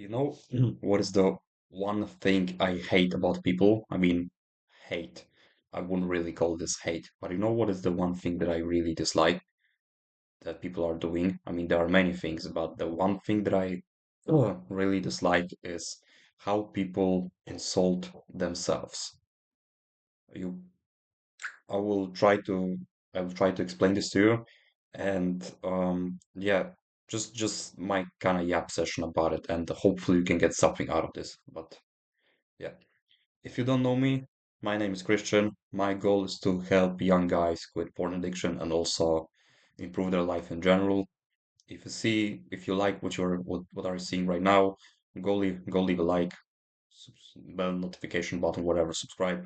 You know, what is the one thing I hate about people? I mean, hate. I wouldn't really call this hate, but you know what is the one thing that I really dislike that people are doing? I mean, there are many things, but the one thing that I really dislike is how people insult themselves. You, I will try to, I will try to explain this to you, and yeah, just my kind of yap session about it, and hopefully you can get something out of this. But yeah. If you don't know me, my name is Christian. My goal is to help young guys quit porn addiction and also improve their life in general. If you like what are you seeing right now, go leave a like, bell notification button, whatever, subscribe.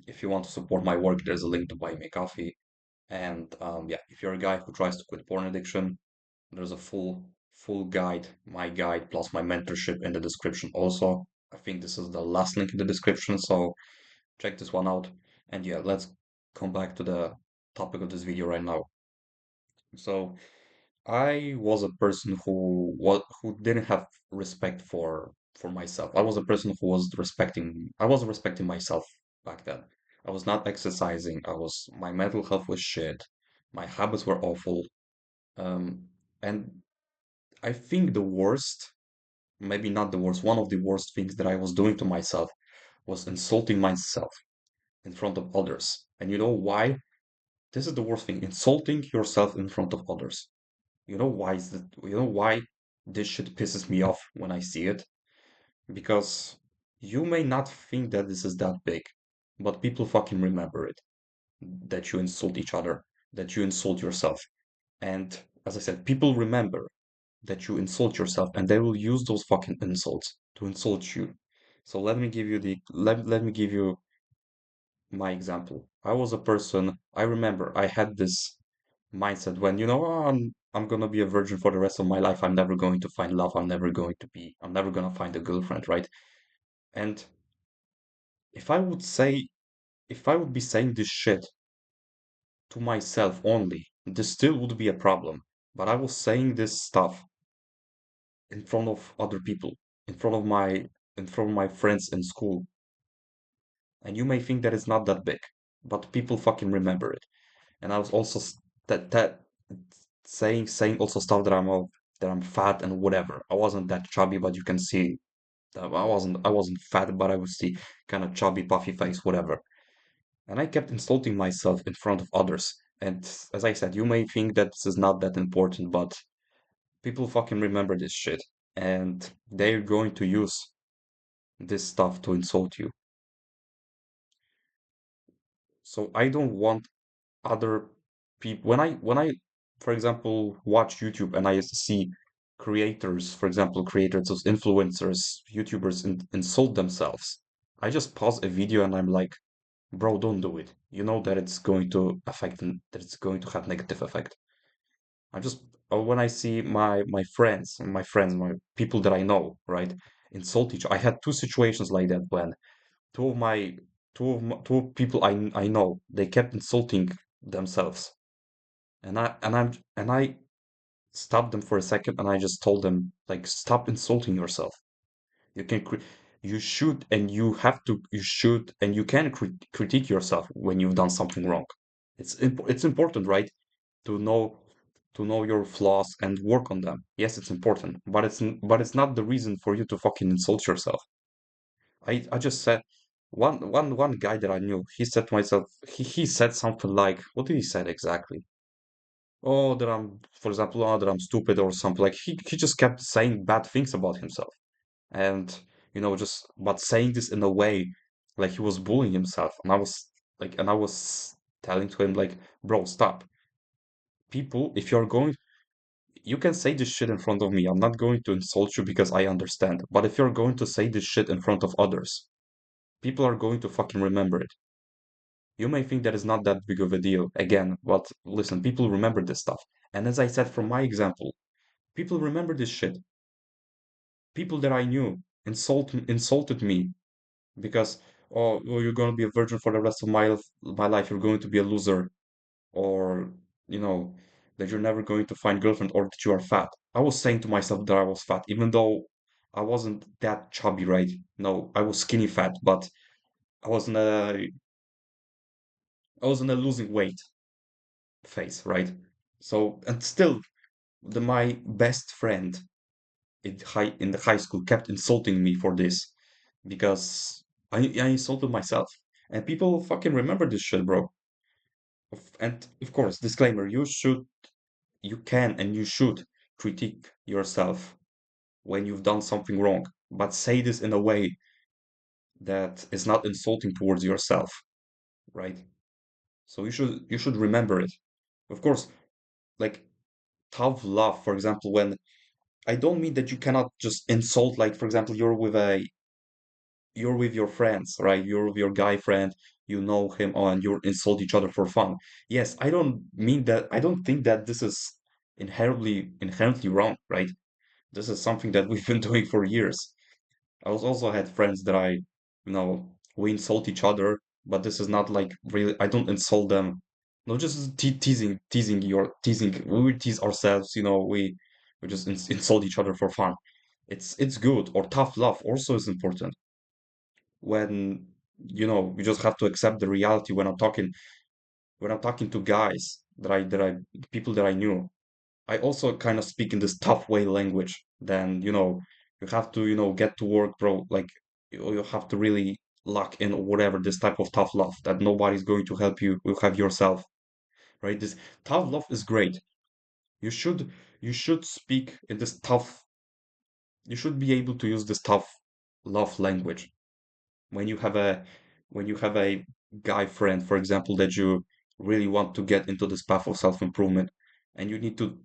If you want to support my work, there's a link to buy me a coffee. And yeah, if you're a guy who tries to quit porn addiction, there's a full guide, my guide plus my mentorship in the description also. I think this is the last link in the description, so check this one out. And yeah, let's come back to the topic of this video right now. So I was a person who didn't have respect for myself. I was a person who was I wasn't respecting myself back then. I was not exercising. My mental health was shit. My habits were awful. And I think the worst, maybe not the worst, one of the worst things that I was doing to myself was insulting myself in front of others. And you know why? This is the worst thing, insulting yourself in front of others. You know why this shit pisses me off when I see it? Because you may not think that this is that big, but people fucking remember it. That you insult each other, that you insult yourself. And as I said, people remember that you insult yourself and they will use those fucking insults to insult you. So let me give you my example. I was a person, I remember I had this mindset when, "Oh, I'm gonna be a virgin for the rest of my life. I'm never going to find love. I'm never gonna find a girlfriend, right?" And if I would say, if I would be saying this shit to myself only, this still would be a problem. But I was saying this stuff in front of other people, in front of my friends in school. And you may think that it's not that big, but people fucking remember it. And I was also that saying also stuff that I'm fat and whatever. I wasn't that chubby, but you can see that I wasn't fat, but I was the kind of chubby, puffy face, whatever. And I kept insulting myself in front of others. And as I said, you may think that this is not that important, but people fucking remember this shit, and they're going to use this stuff to insult you. So I don't want other people when I for example watch YouTube and I see creators, for example creators of influencers, YouTubers insult themselves. I just pause a video and I'm like, bro, don't do it. You know that it's going to affect and that it's going to have negative effect. I just when I see my people that I know, right, insult each. I had two situations like that when two of my two people I know, they kept insulting themselves, and I stopped them for a second and I just told them, like, stop insulting yourself. You can you should and you have to you should and you can critique yourself when you've done something wrong. It's important, right, to know your flaws and work on them. Yes, it's important, but it's not the reason for you to fucking insult yourself. I just said one guy that I knew, he said to myself, he said something like, what did he said exactly? Oh, that I'm, for example, oh, that I'm stupid or something. Like he just kept saying bad things about himself. And, just, but saying this in a way like he was bullying himself. And I was telling to him, like, bro, stop. People, if you're going, you can say this shit in front of me. I'm not going to insult you because I understand. But if you're going to say this shit in front of others, people are going to fucking remember it. You may think that is not that big of a deal, again, but listen, people remember this stuff. And as I said from my example, people remember this shit. People that I knew insulted me because, oh, you're going to be a virgin for the rest of my life. You're going to be a loser, or you know that you're never going to find girlfriend, or that you are fat. I was saying to myself that I was fat, even though I wasn't that chubby, right? No, I was skinny fat, but I wasn't a I was in a losing weight phase, right? So and still my best friend in the high school kept insulting me for this because I insulted myself. And people fucking remember this shit, bro. And of course, disclaimer, you can and you should critique yourself when you've done something wrong, but say this in a way that is not insulting towards yourself, right? So you should remember it. Of course, like tough love, for example, when I don't mean that you cannot just insult, like for example, you're with your friends, right? You're with your guy friend, you know him, and you insult each other for fun. Yes, I don't mean that. I don't think that this is inherently wrong, right? This is something that we've been doing for years. I was also had friends that we insult each other, but this is not like really. I don't insult them. No, just teasing. We tease ourselves. We just insult each other for fun. It's good. Or tough love also is important when you just have to accept the reality when I'm talking to guys that I people that I knew. I also kind of speak in this tough way language. Then you have to get to work, bro. Like you have to really lock in or whatever this type of tough love that nobody's going to help you. You have yourself, right? This tough love is great. You should you should speak in this tough. You should be able to use this tough love language when you have a guy friend, for example, that you really want to get into this path of self-improvement, and you need to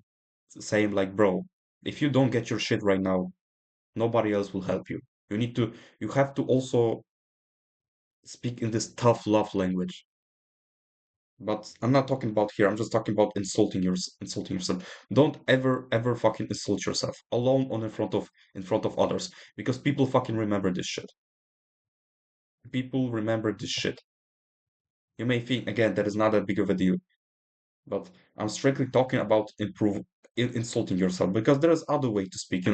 say him like, bro, if you don't get your shit right now, nobody else will help you. You have to also speak in this tough love language. But I'm not talking about here. I'm just talking about insulting yourself. Don't ever fucking insult yourself alone on in front of others because people fucking remember this shit. People remember this shit. You may think again that is not that big of a deal, but I'm strictly talking about insulting yourself because there is other way to speak.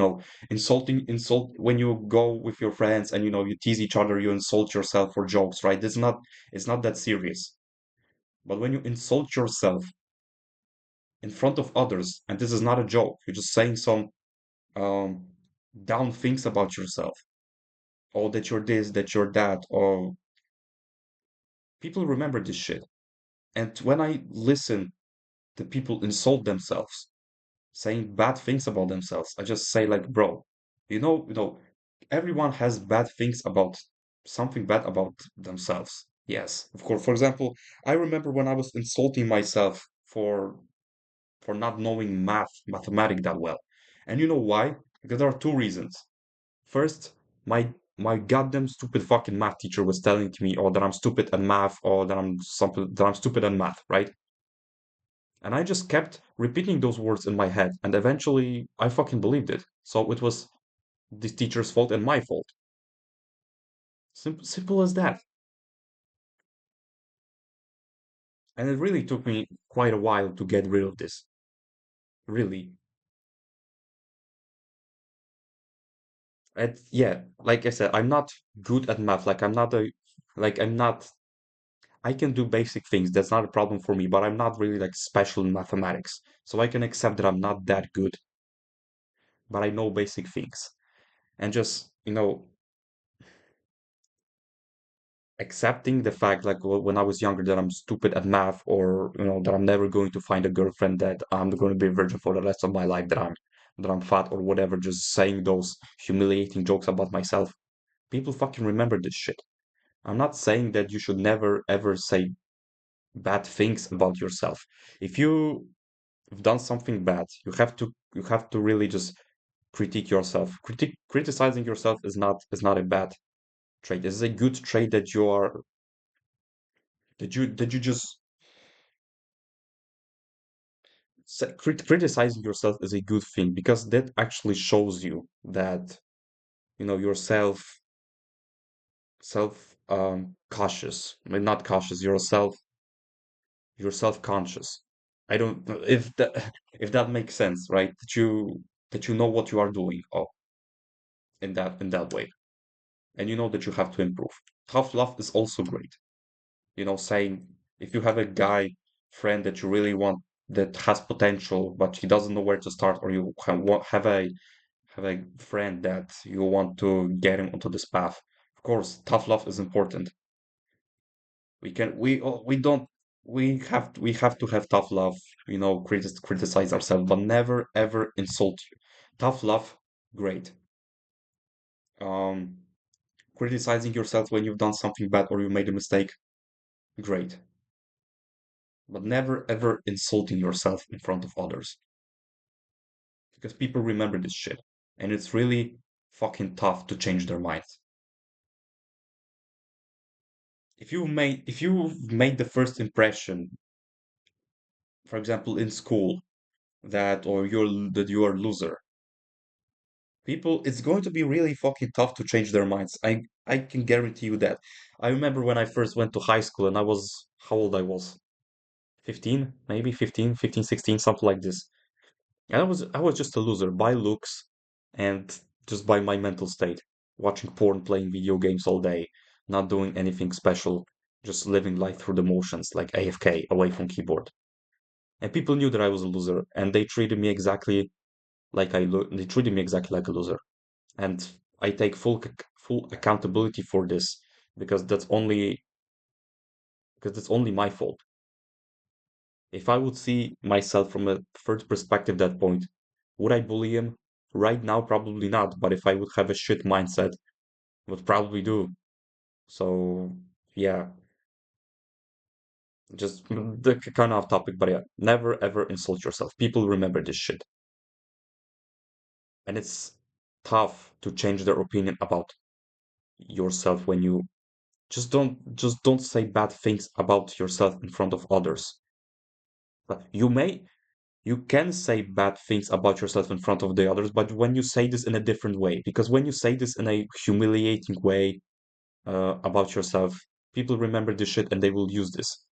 Insult when you go with your friends and you tease each other, you insult yourself for jokes, right? It's not that serious. But when you insult yourself in front of others, and this is not a joke, you're just saying some um, down things about yourself, or that you're this, that you're that, or people remember this shit. And when I listen to people insult themselves, saying bad things about themselves. I just say like, bro, everyone has bad things about something bad about themselves. Yes, of course. For example, I remember when I was insulting myself for not knowing mathematics that well. And you know why? Because there are two reasons. First, my goddamn stupid fucking math teacher was telling to me, oh, that I'm stupid at math, or that I'm stupid at math, right? And I just kept repeating those words in my head, and eventually I fucking believed it. So it was this teacher's fault and my fault. Simple as that. And it really took me quite a while to get rid of this. Really. And yeah, like I said, I'm not good at math. I'm not, I can do basic things. That's not a problem for me, but I'm not really like special in mathematics. So I can accept that I'm not that good, but I know basic things. And just, accepting the fact like when I was younger that I'm stupid at math, or that I'm never going to find a girlfriend, that I'm going to be a virgin for the rest of my life, that I'm fat or whatever, just saying those humiliating jokes about myself. People fucking remember this shit. I'm not saying that you should never ever say bad things about yourself. If you've done something bad, you have to really just critique yourself. Criticizing yourself is not a bad trait. It's a good trait that you just criticizing yourself is a good thing because that actually shows you that you're self cautious. I mean, not cautious. You're self conscious. I don't know if that if that makes sense, right? That you know what you are doing. Oh, in that way, and you know that you have to improve. Tough love is also great. Saying if you have a guy friend that you really want that has potential, but he doesn't know where to start, or you have a friend that you want to get him onto this path. Of course, tough love is important. We have to have tough love, criticize ourselves, but never ever insult you. Tough love, great. Um, Criticizing yourself when you've done something bad or you made a mistake, great. But never ever insulting yourself in front of others. Because people remember this shit. And it's really fucking tough to change their minds. If you've made the first impression, for example, in school, that you are a loser, people, it's going to be really fucking tough to change their minds. I can guarantee you that. I remember when I first went to high school and I was how old I was? 15, maybe 15, 16, something like this. And I was just a loser by looks and just by my mental state, watching porn, playing video games all day, not doing anything special, just living life through the motions, like AFK, away from keyboard. And people knew that I was a loser, and they treated me exactly like a loser. And I take full accountability for this because that's only my fault. If I would see myself from a third perspective at that point, would I bully him? Right now, probably not. But if I would have a shit mindset, would probably do. So yeah, just the kind of topic, but yeah, never ever insult yourself. People remember this shit, and it's tough to change their opinion about yourself when you just don't say bad things about yourself in front of others. But you can say bad things about yourself in front of the others, but when you say this in a different way, because when you say this in a humiliating way about yourself, people remember this shit and they will use this.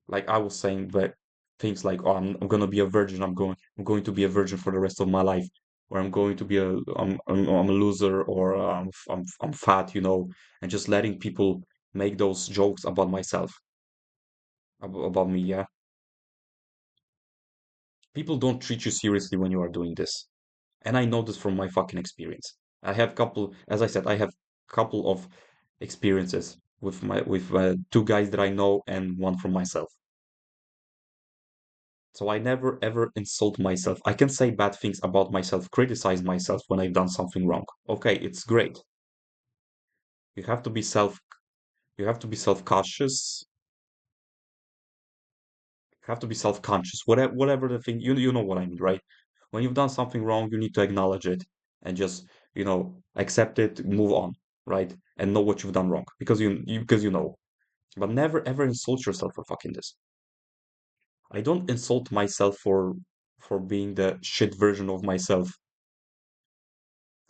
Like I was saying, but things like, "Oh, I'm gonna be a virgin. I'm going to be a virgin for the rest of my life," or "I'm going to be I'm a loser," or I'm fat, and just letting people make those jokes about myself, about me. Yeah, people don't treat you seriously when you are doing this. And I know this from my fucking experience. As I said, I have couple of experiences with two guys that I know and one from myself. So I never ever insult myself. I can say bad things about myself, criticize myself when I've done something wrong. Okay, it's great. You have to be self you have to be self-cautious. You have to be self-conscious. Whatever the thing, you know what I mean, right? When you've done something wrong, you need to acknowledge it and just, accept it, move on, right? And know what you've done wrong because you know. But never ever insult yourself for fucking this. I don't insult myself for being the shit version of myself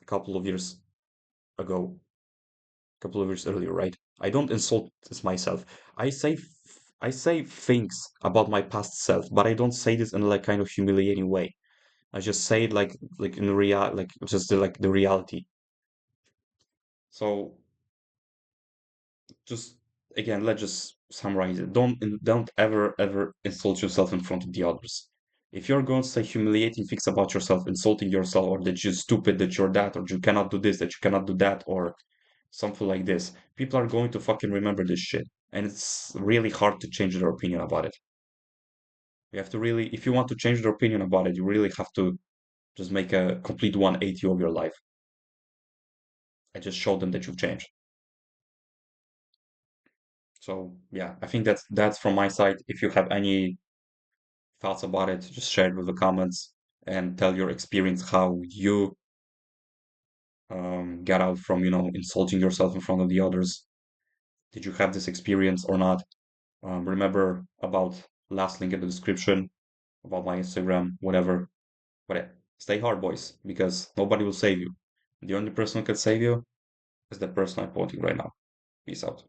a couple of years ago, a couple of years earlier, right? I don't insult this myself. I say things about my past self, but I don't say this in like kind of humiliating way. I just say it like in real like just like the reality. So just again, let's just summarize it. Don't ever insult yourself in front of the others. If you're going to say humiliating things about yourself, insulting yourself, or that you're stupid, that you're that, or you cannot do this, that you cannot do that, or something like this, people are going to fucking remember this shit. And it's really hard to change their opinion about it. You have to really, if you want to change their opinion about it, you really have to just make a complete 180 of your life. I just show them that you've changed. So yeah, I think that's from my side. If you have any thoughts about it, just share it with the comments and tell your experience how you got out from insulting yourself in front of the others. Did you have this experience or not? Remember about last link in the description about my Instagram, whatever. But stay hard, boys, because nobody will save you. The only person who can save you is the person I'm quoting right now. Peace out.